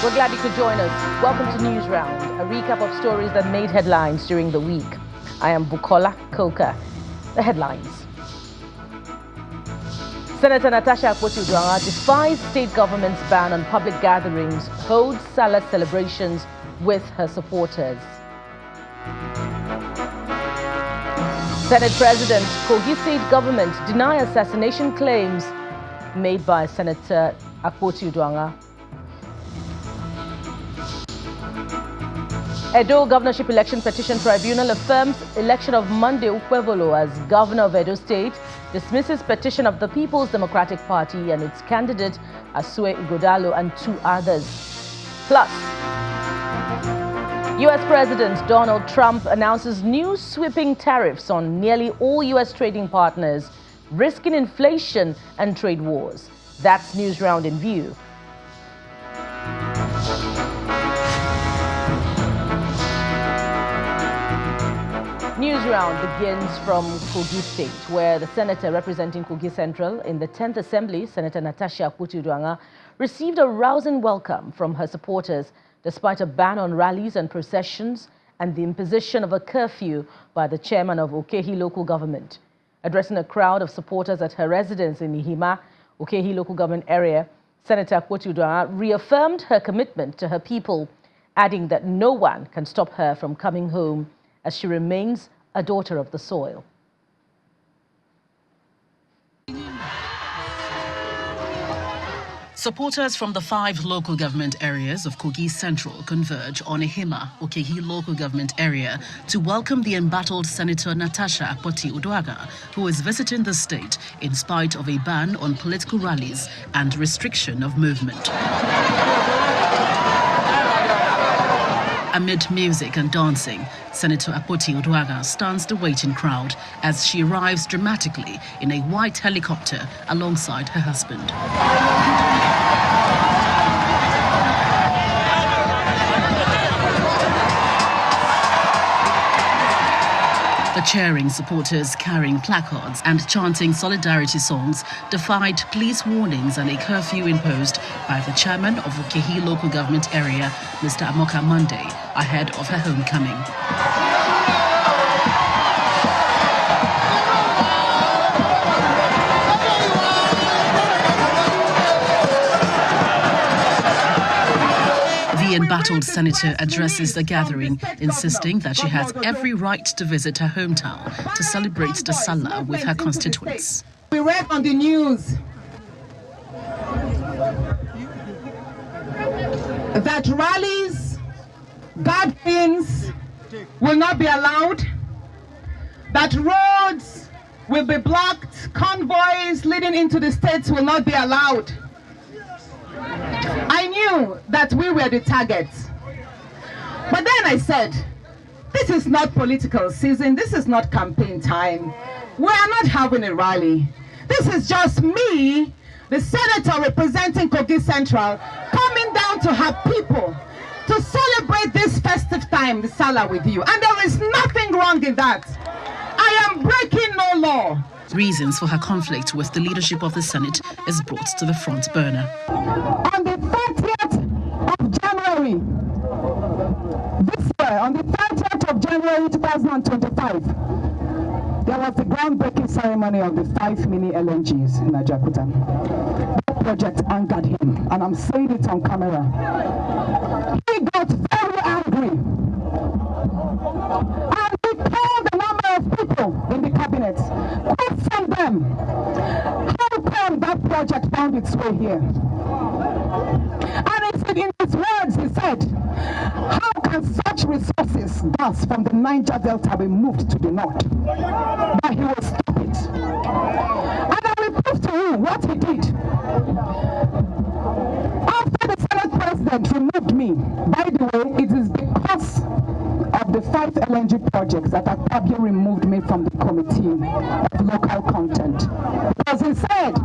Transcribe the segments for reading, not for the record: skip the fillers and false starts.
We're glad you could join us. Welcome to Newsround, a recap of stories that made headlines during the week. I am Bukola Koka. The headlines. Senator Natasha defies state government's ban on public gatherings, holds Salah celebrations with her supporters. Senate President, Kogi State government deny assassination claims made by Senator Akpoti-Uduaghan. Edo Governorship Election Petition Tribunal affirms election of Monday Okpebholo as Governor of Edo State, dismisses petition of the People's Democratic Party and its candidate Asue Ighodalo and 2 others. Plus, U.S. President Donald Trump announces new sweeping tariffs on nearly all U.S. trading partners, risking inflation and trade wars. That's Newsround in View. Newsround begins from Kogi State, where the senator representing Kogi Central in the 10th Assembly, Senator Natasha Akpoti-Uduaghan, received a rousing welcome from her supporters despite a ban on rallies and processions and the imposition of a curfew by the chairman of Okehi local government. Addressing a crowd of supporters at her residence in Ihima, Okehi local government area, Senator Akpoti-Uduaghan reaffirmed her commitment to her people, adding that no one can stop her from coming home as she remains a daughter of the soil. Supporters from the 5 local government areas of Kogi Central converge on Ihima, Okehi local government area, to welcome the embattled Senator Natasha Akpoti-Uduaghan, who is visiting the state in spite of a ban on political rallies and restriction of movement. Amid music and dancing, Senator Akpoti-Uduaghan stuns the waiting crowd as she arrives dramatically in a white helicopter alongside her husband. The cheering supporters carrying placards and chanting solidarity songs defied police warnings and a curfew imposed by the chairman of Okehi local government area, Mr. Amoka Monday, ahead of her homecoming. The embattled senator addresses the gathering, insisting that she has every right to visit her hometown to celebrate the Salah with her constituents. We read on the news that rallies, gatherings will not be allowed, that roads will be blocked, convoys leading into the states will not be allowed. I knew that we were the targets. But then I said, this is not political season, this is not campaign time. We are not having a rally. This is just me, the senator representing Kogi Central, coming down to her people to celebrate this festive time, the Salah, with you. And there is nothing wrong in that. I am breaking no law. Reasons for her conflict with the leadership of the Senate is brought to the front burner. On the 30th of January, this year, on the 30th of January 2025, there was the groundbreaking ceremony of the 5 mini LNGs in Ajakuta. That project angered him, and I'm saying it on camera. He got very angry, and he told a number of people in the cabinet, question them, how come that project found its way here? And he said, in his words, he said, how can such resources, gas from the Niger Delta, be moved to the north? But he will stop it. And I will prove to you what he did. After the Senate President removed me, by the way, it is because of the 5 LNG projects that Akpabio removed me from the committee of local content. Because he said,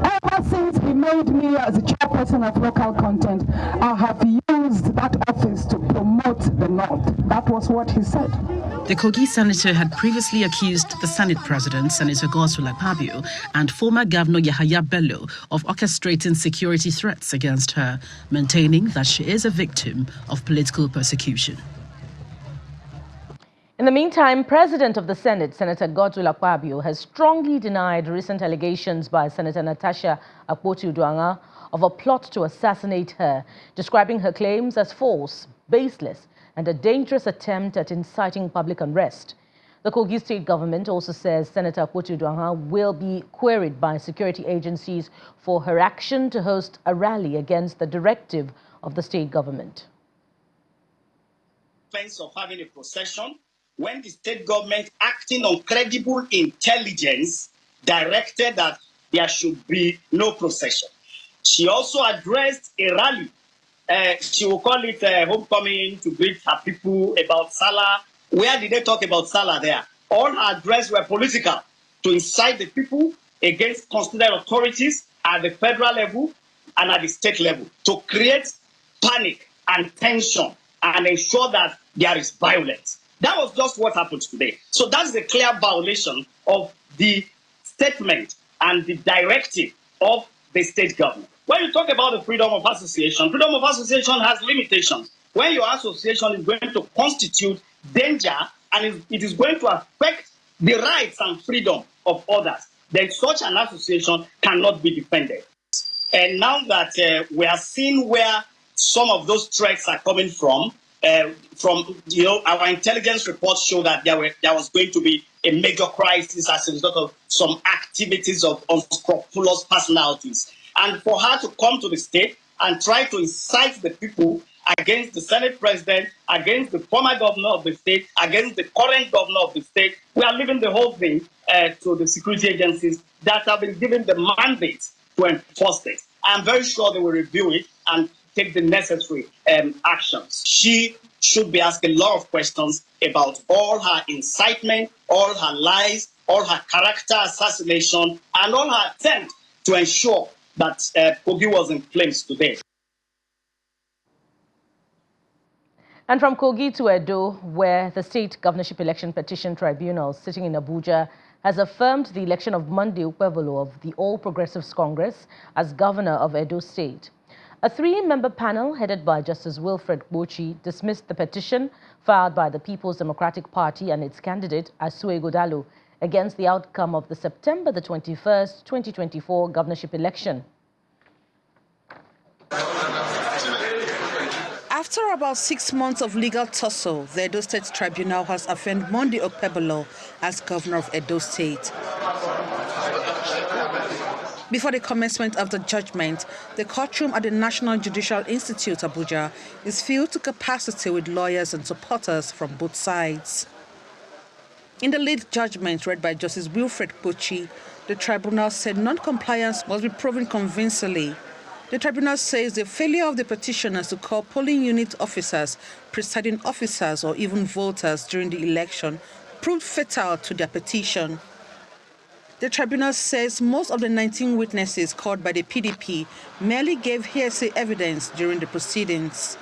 ever since he made told me as a chairperson of local content, I have used that office to promote the North. That was what he said. The Kogi senator had previously accused the Senate President, Senator Godswill Akpabio, and former Governor Yahaya Bello of orchestrating security threats against her, maintaining that she is a victim of political persecution. In the meantime, President of the Senate, Senator Godswill Akpabio, has strongly denied recent allegations by Senator Natasha Akpoti-Uduaghan of a plot to assassinate her, describing her claims as false, baseless, and a dangerous attempt at inciting public unrest. The Kogi state government also says Senator Akpoti-Uduaghan will be queried by security agencies for her action to host a rally against the directive of the state government. Of having a procession when the state government, acting on credible intelligence, directed that there should be no procession. She also addressed a rally. She will call it homecoming to greet her people about Salah. Where did they talk about Salah there? All her address were political, to incite the people against constituted authorities at the federal level and at the state level, to create panic and tension and ensure that there is violence. That was just what happened today. So that's a clear violation of the statement and the directive of the state government. When you talk about the freedom of association has limitations. When your association is going to constitute danger and it is going to affect the rights and freedom of others, then such an association cannot be defended. And now that we are seeing where some of those threats are coming from our intelligence reports show that there was going to be a major crisis as a result of some activities of unscrupulous personalities. And for her to come to the state and try to incite the people against the Senate President, against the former governor of the state, against the current governor of the state, we are leaving the whole thing to the security agencies that have been given the mandate to enforce it. I'm very sure they will review it and take the necessary actions. She should be asked a lot of questions about all her incitement, all her lies, all her character assassination, and all her attempt to ensure that Kogi was in flames today. And from Kogi to Edo, where the state governorship election petition tribunal sitting in Abuja has affirmed the election of Monday Okpebholo of the All Progressives Congress as governor of Edo State. A three-member panel headed by Justice Wilfred Bochi dismissed the petition filed by the People's Democratic Party and its candidate, Asue Ighodalo, against the outcome of the September the 21st, 2024 governorship election. After about 6 months of legal tussle, the Edo State Tribunal has affirmed Monday Okpebholo as governor of Edo State. Before the commencement of the judgment, the courtroom at the National Judicial Institute, Abuja, is filled to capacity with lawyers and supporters from both sides. In the lead judgment read by Justice Wilfred Bochi, the tribunal said non-compliance must be proven convincingly. The tribunal says the failure of the petitioners to call polling unit officers, presiding officers, or even voters during the election proved fatal to their petition. The tribunal says most of the 19 witnesses called by the PDP merely gave hearsay evidence during the proceedings.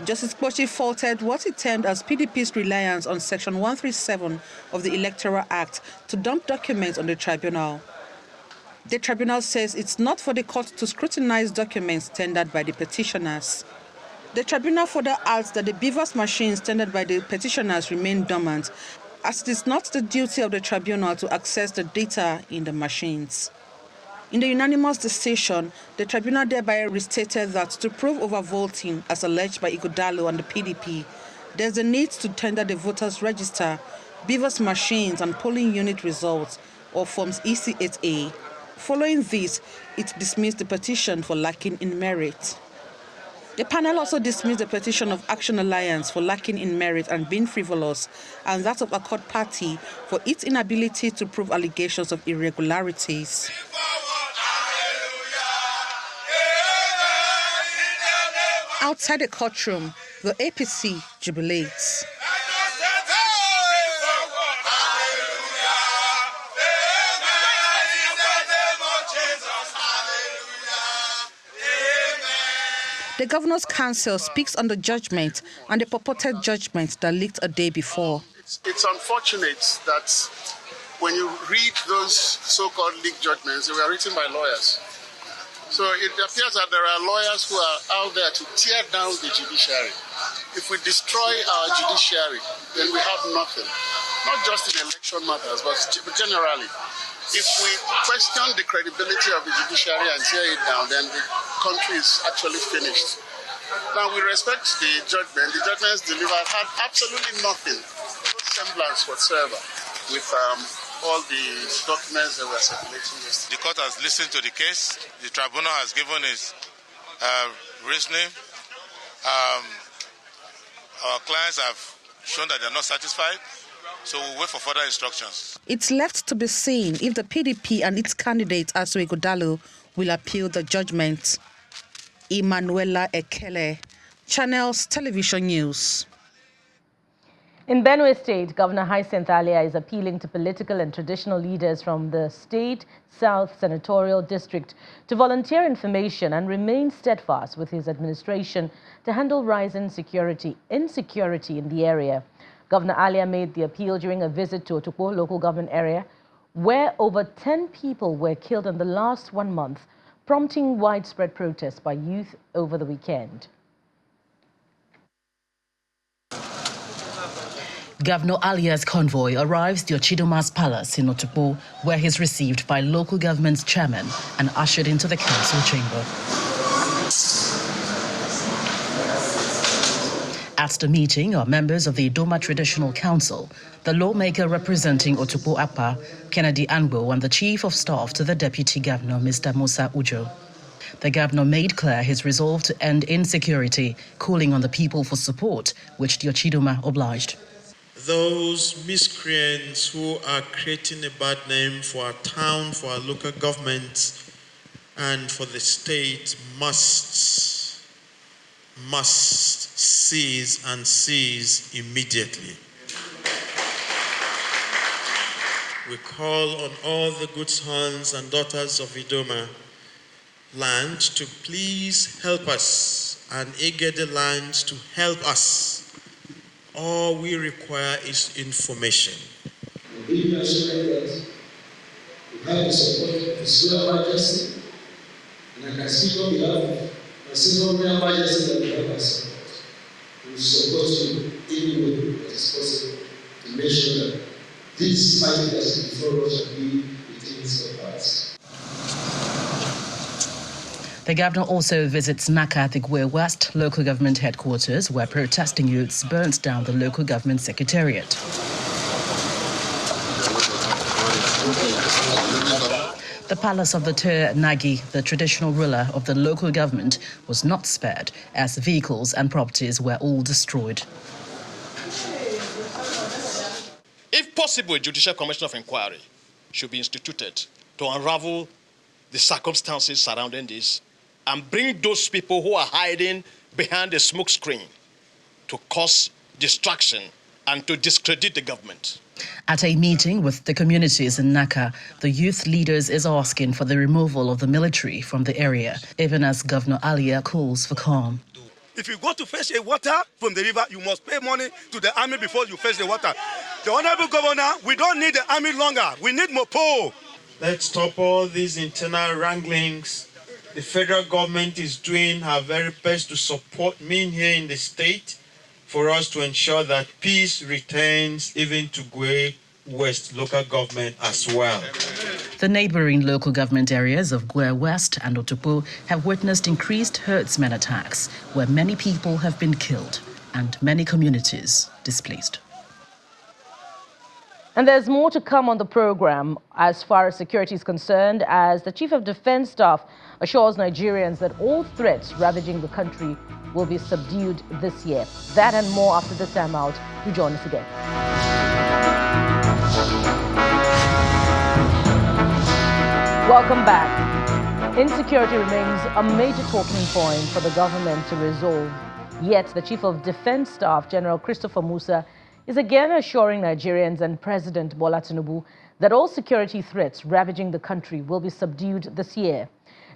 Justice Bochi faulted what he termed as PDP's reliance on Section 137 of the Electoral Act to dump documents on the tribunal. The tribunal says it's not for the court to scrutinize documents tendered by the petitioners. The tribunal further adds that the BVAS machines tendered by the petitioners remain dormant, as it is not the duty of the tribunal to access the data in the machines. In the unanimous decision, the tribunal thereby restated that to prove overvoting, as alleged by Ighodalo and the PDP, there's a need to tender the voters' register, BVAS machines and polling unit results, or Forms EC8A. Following this, it dismissed the petition for lacking in merit. The panel also dismissed the petition of Action Alliance for lacking in merit and being frivolous, and that of Accord Party for its inability to prove allegations of irregularities. Outside the courtroom, the APC jubilates. The Governor's Council speaks on the judgment and the purported judgment that leaked a day before. It's unfortunate that when you read those so-called leaked judgments, they were written by lawyers. So it appears that there are lawyers who are out there to tear down the judiciary. If we destroy our judiciary, then we have nothing. Not just in election matters, but generally. If we question the credibility of the judiciary and tear it down, then the country is actually finished. Now, with respect to the judgments delivered had absolutely nothing, no semblance whatsoever with all the documents that were circulating yesterday. The court has listened to the case. The tribunal has given its reasoning. Our clients have shown that they are not satisfied, so we'll wait for further instructions. It's left to be seen if the PDP and its candidate, Asue Godalo, will appeal the judgment. Emanuela Ekele, Channels Television News. In Benue State, Governor Hyacinth Alia is appealing to political and traditional leaders from the State South Senatorial District to volunteer information and remain steadfast with his administration to handle rising insecurity in the area. Governor Alia made the appeal during a visit to Okpebholo local government area, where over 10 people were killed in the last 1 month, prompting widespread protests by youth over the weekend. Governor Alia's convoy arrives at Yochidoma's palace in Okpebholo, where he's received by local government's chairman and ushered into the council chamber. At the meeting are members of the Idoma Traditional Council, the lawmaker representing Okpebholo Apa, Kennedy Angbo, and the Chief of Staff to the Deputy Governor, Mr. Musa Ujo. The governor made clear his resolve to end insecurity, calling on the people for support, which the Yochidoma obliged. Those miscreants who are creating a bad name for our town, for our local government, and for the state must cease and cease immediately. We call on all the good sons and daughters of Idoma land to please help us and Igede land to help us. All we require is information. We have the support of His Royal Majesty, and I can speak on behalf of His Royal Majesty that we have our support. We will support you any way that is possible to make sure that this fight that is before us shall be within surpassed. The governor also visits Naka at the Gwe West local government headquarters, where protesting youths burnt down the local government secretariat. The palace of the Ter Nagi, the traditional ruler of the local government, was not spared, as vehicles and properties were all destroyed. If possible, a judicial commission of inquiry should be instituted to unravel the circumstances surrounding this and bring those people who are hiding behind a smoke screen to cause distraction and to discredit the government. At a meeting with the communities in Naka, the youth leaders is asking for the removal of the military from the area, even as Governor Alia calls for calm. If you go to fetch a water from the river, you must pay money to the army before you fetch the water. The Honorable Governor, we don't need the army longer. We need Mopo. Let's stop all these internal wranglings. The federal government is doing her very best to support me here in the state for us to ensure that peace returns even to Gwe West local government as well. The neighboring local government areas of Gwe West and Okpebholo have witnessed increased herdsmen attacks, where many people have been killed and many communities displaced. And there's more to come on the program as far as security is concerned, as the Chief of Defense Staff assures Nigerians that all threats ravaging the country will be subdued this year. That and more after this time out. Do join us again. Welcome back. Insecurity remains a major talking point for the government to resolve. Yet the Chief of Defense Staff, General Christopher Musa, is again assuring Nigerians and President Bola Tinubu that all security threats ravaging the country will be subdued this year.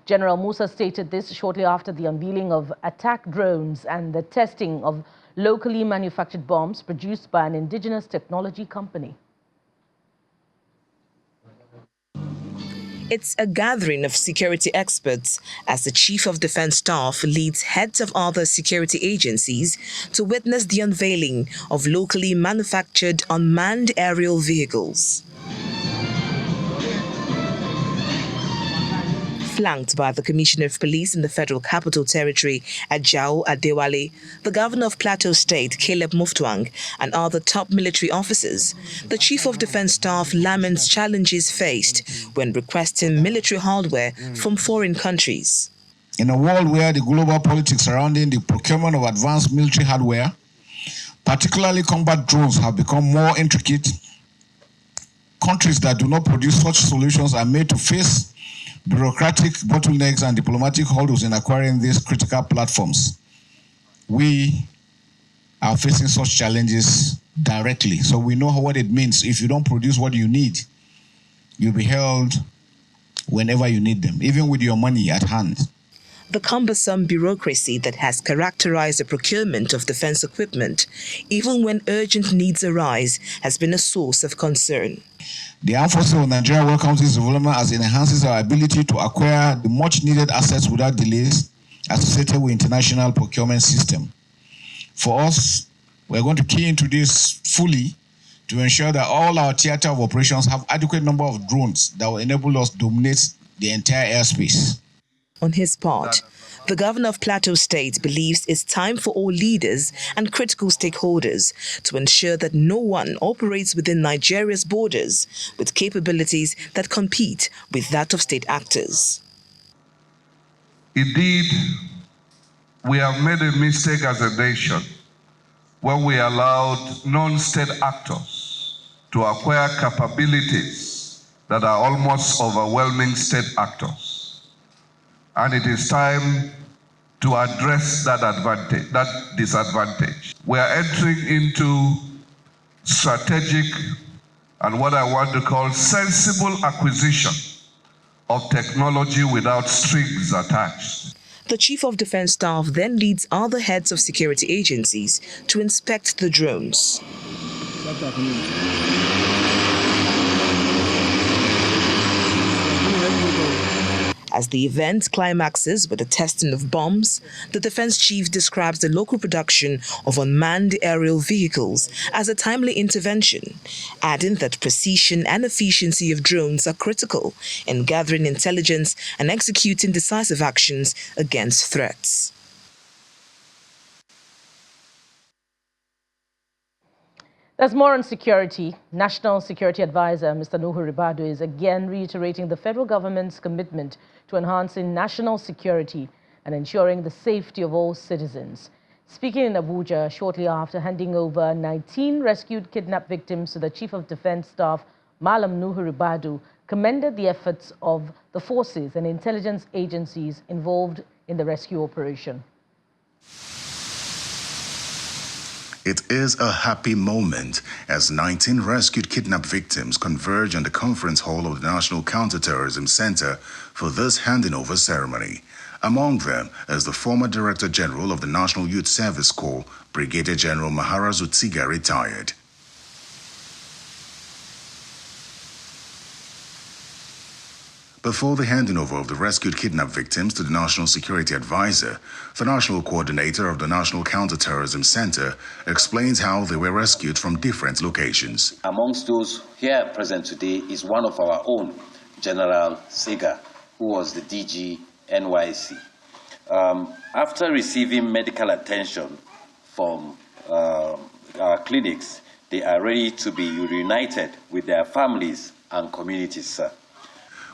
General Musa stated this shortly after the unveiling of attack drones and the testing of locally manufactured bombs produced by an indigenous technology company. It's a gathering of security experts as the Chief of Defense Staff leads heads of other security agencies to witness the unveiling of locally manufactured unmanned aerial vehicles. Flanked by the Commissioner of Police in the Federal Capital Territory, Ajao Adewale, the Governor of Plateau State, Caleb Muftuang, and other top military officers, the Chief of Defense Staff laments challenges faced when requesting military hardware from foreign countries. In a world where the global politics surrounding the procurement of advanced military hardware, particularly combat drones, have become more intricate, countries that do not produce such solutions are made to face bureaucratic bottlenecks and diplomatic hurdles in acquiring these critical platforms. We are facing such challenges directly, so we know what it means. If you don't produce what you need, you'll be held whenever you need them, even with your money at hand. The cumbersome bureaucracy that has characterized the procurement of defense equipment, even when urgent needs arise, has been a source of concern. The Armed Forces of Nigeria welcomes this development as it enhances our ability to acquire the much-needed assets without delays associated with international procurement system. For us, we're going to key into this fully to ensure that all our theater of operations have adequate number of drones that will enable us to dominate the entire airspace. On his part, the Governor of Plateau State believes it's time for all leaders and critical stakeholders to ensure that no one operates within Nigeria's borders with capabilities that compete with that of state actors. Indeed, we have made a mistake as a nation when we allowed non-state actors to acquire capabilities that are almost overwhelming state actors. And it is time to address that disadvantage. We are entering into strategic and what I want to call sensible acquisition of technology without strings attached. The Chief of Defense Staff then leads other heads of security agencies to inspect the drones. As the event climaxes with the testing of bombs, the defense chief describes the local production of unmanned aerial vehicles as a timely intervention, adding that precision and efficiency of drones are critical in gathering intelligence and executing decisive actions against threats. There's more on security. National Security Advisor Mr. Nuhu Ribadu is again reiterating the federal government's commitment to enhancing national security and ensuring the safety of all citizens. Speaking in Abuja shortly after handing over 19 rescued kidnapped victims to the Chief of Defense Staff, Malam Nuhu Ribadu commended the efforts of the forces and intelligence agencies involved in the rescue operation. It is a happy moment as 19 rescued kidnapped victims converge on the conference hall of the National Counterterrorism Center for this handing over ceremony. Among them is the former Director General of the National Youth Service Corps, Brigadier General Mahara Zutiga, retired. Before the handing over of the rescued kidnapped victims to the National Security Advisor, the National Coordinator of the National Counterterrorism Center explains how they were rescued from different locations. Amongst those here present today is one of our own, General Sega, who was the DG NYC. After receiving medical attention from our clinics, they are ready to be reunited with their families and communities, sir.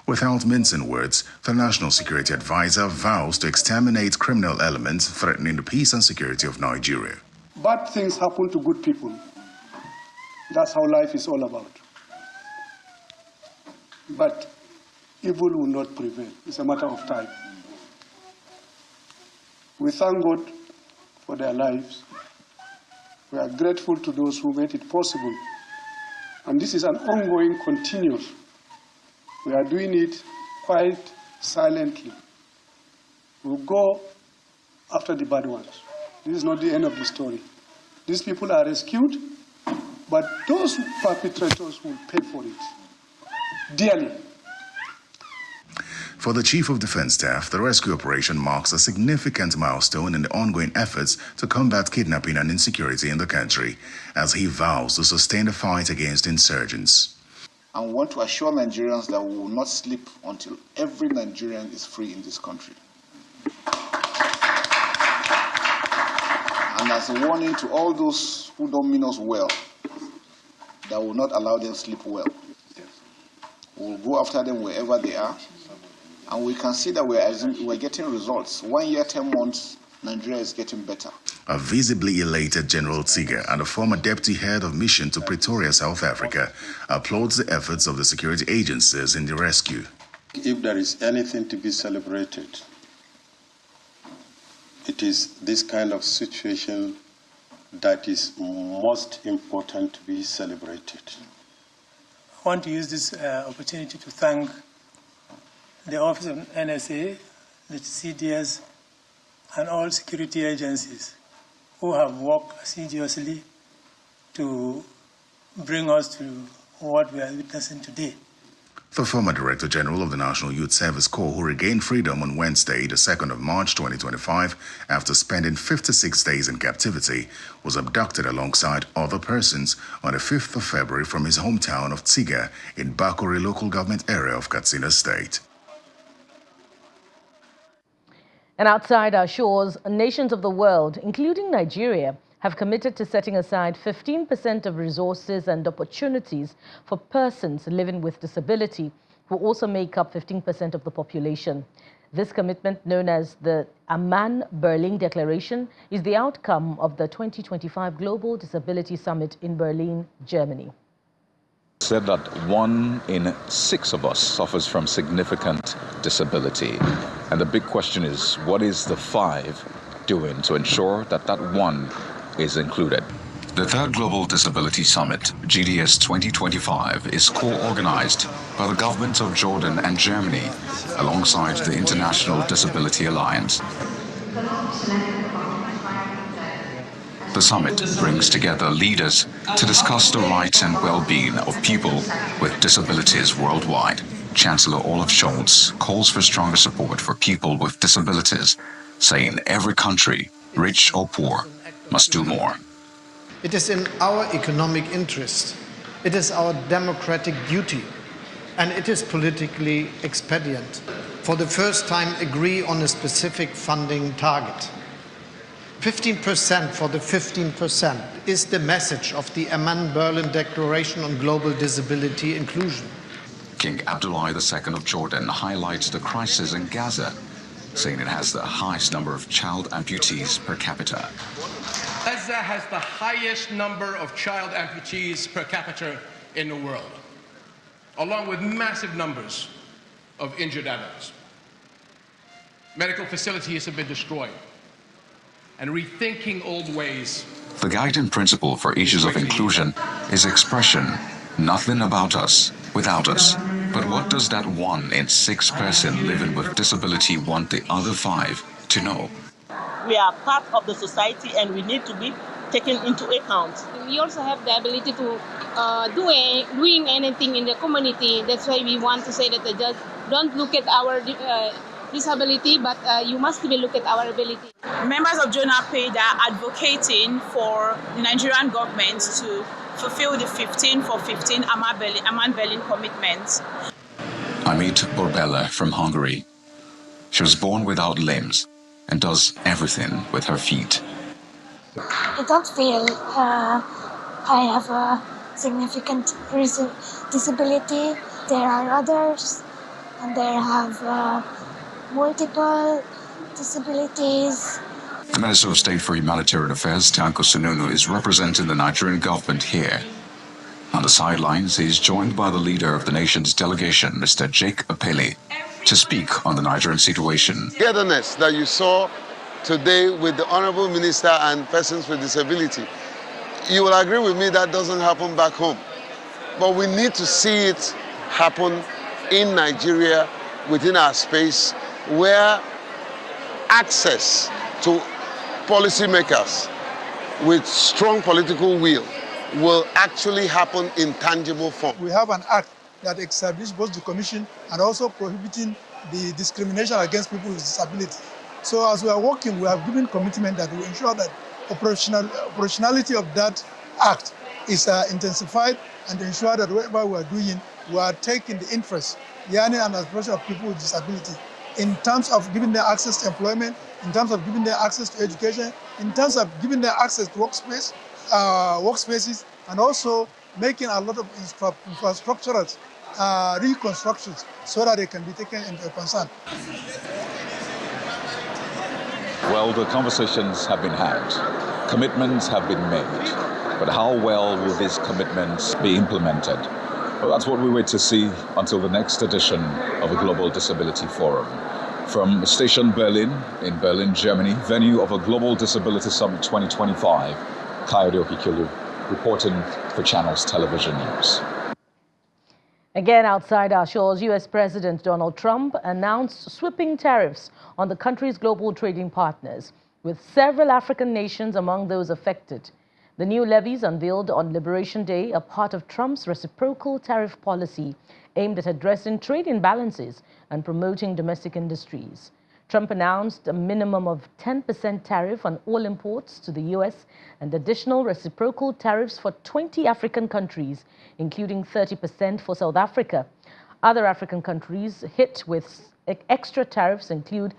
Without mincing words, the National Security Advisor vows to exterminate criminal elements threatening the peace and security of Nigeria. Bad things happen to good people. That's how life is all about. But evil will not prevail. It's a matter of time. We thank God for their lives. We are grateful to those who made it possible. And this is an ongoing, continuous. We are doing it quite silently. We'll go after the bad ones. This is not the end of the story. These people are rescued, but those perpetrators will pay for it dearly. For the Chief of Defense Staff, the rescue operation marks a significant milestone in the ongoing efforts to combat kidnapping and insecurity in the country, as he vows to sustain the fight against insurgents. I want to assure Nigerians that we will not sleep until every Nigerian is free in this country. And as a warning to all those who don't mean us well, that will not allow them sleep well. We'll go after them wherever they are. And we can see that we're getting results. 1 year, 10 months, Nigeria is getting better. A visibly elated General Tsiga and the former deputy head of mission to Pretoria, South Africa, applauds the efforts of the security agencies in the rescue. If there is anything to be celebrated, it is this kind of situation that is most important to be celebrated. I want to use this opportunity to thank the Office of NSA, the CDS, and all security agencies who have worked assiduously to bring us to what we are witnessing today. The former Director General of the National Youth Service Corps, who regained freedom on Wednesday, the 2nd of March 2025, after spending 56 days in captivity, was abducted alongside other persons on the 5th of February from his hometown of Tsiga in Bakore local government area of Katsina State. And outside our shores, nations of the world, including Nigeria, have committed to setting aside 15% of resources and opportunities for persons living with disability, who also make up 15% of the population. This commitment, known as the Amman-Berlin Declaration, is the outcome of the 2025 Global Disability Summit in Berlin, Germany. Said that 1 in 6 of us suffers from significant disability. And the big question is, what is the 5 doing to ensure that that 1 is included? The third Global Disability Summit, GDS 2025, is co-organized by the governments of Jordan and Germany, alongside the International Disability Alliance. The summit brings together leaders to discuss the rights and well-being of people with disabilities worldwide. Chancellor Olaf Scholz calls for stronger support for people with disabilities, saying every country, rich or poor, must do more. It is in our economic interest, it is our democratic duty, and it is politically expedient. For the first time, agree on a specific funding target. 15% for the 15% is the message of the Amman-Berlin Declaration on Global Disability Inclusion. King Abdullah II of Jordan highlights the crisis in Gaza, saying it has the highest number of child amputees per capita. Gaza has the highest number of child amputees per capita in the world, along with massive numbers of injured adults. Medical facilities have been destroyed, and rethinking old ways. The guiding principle for issues of inclusion is expression. Nothing about us without us. But what does that 1 in 6 person living with disability want the other 5 to know? We are part of the society and we need to be taken into account. We also have the ability to doing anything in the community. That's why we want to say that just don't look at our disability, but you must be look at our ability. Members of JONAPED are advocating for the Nigerian government to fulfill the 15 for 15 Amman-Berlin commitments. Amit Borbella from Hungary. She was born without limbs and does everything with her feet. I don't feel I have a significant disability. There are others, and they have multiple disabilities. The Minister of State for Humanitarian Affairs, Tanko Sununu, is representing the Nigerian government here. On the sidelines, he is joined by the leader of the nation's delegation, Mr. Jake Apeli, to speak on the Nigerian situation. Togetherness that you saw today with the Honorable Minister and persons with disability, you will agree with me that doesn't happen back home. But we need to see it happen in Nigeria, within our space, where access to policymakers with strong political will actually happen in tangible form. We have an act that establishes both the commission and also prohibiting the discrimination against people with disability. So as we are working, we have given commitment that we ensure that operationality of that act is intensified and ensure that whatever we are doing, we are taking the interest, yearning and aspiration of people with disability in terms of giving them access to employment, in terms of giving them access to education, in terms of giving them access to workspaces, and also making a lot of infrastructural reconstructions so that they can be taken into concern. Well, the conversations have been had, commitments have been made, but how well will these commitments be implemented? Well, that's what we wait to see until the next edition of the Global Disability Forum. From Station Berlin, in Berlin, Germany, venue of a Global Disability Summit 2025, Kayode Okikolu reporting for Channels Television News. Again, outside our shores, U.S. President Donald Trump announced sweeping tariffs on the country's global trading partners, with several African nations among those affected. The new levies unveiled on Liberation Day are part of Trump's reciprocal tariff policy aimed at addressing trade imbalances and promoting domestic industries. Trump announced a minimum of 10% tariff on all imports to the U.S. and additional reciprocal tariffs for 20 African countries, including 30% for South Africa. Other African countries hit with extra tariffs include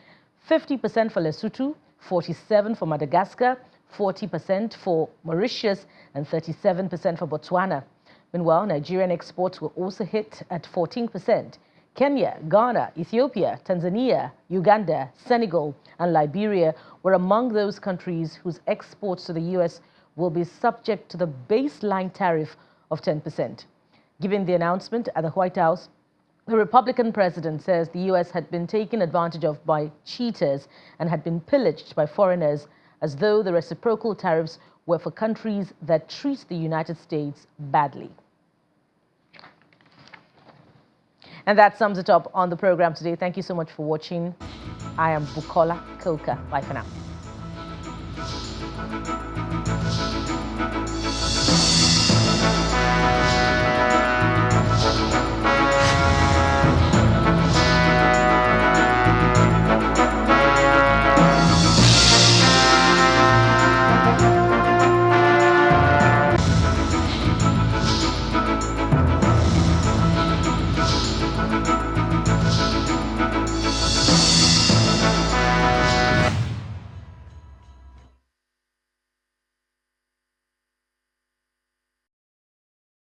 50% for Lesotho, 47% for Madagascar, 40% for Mauritius, and 37% for Botswana. Meanwhile, Nigerian exports were also hit at 14%. Kenya, Ghana, Ethiopia, Tanzania, Uganda, Senegal, and Liberia were among those countries whose exports to the U.S. will be subject to the baseline tariff of 10%. Given the announcement at the White House, the Republican president says the U.S. had been taken advantage of by cheaters and had been pillaged by foreigners, as though the reciprocal tariffs were for countries that treat the United States badly. And that sums it up on the program today. Thank you so much for watching. I am Bukola Koka. Bye for now.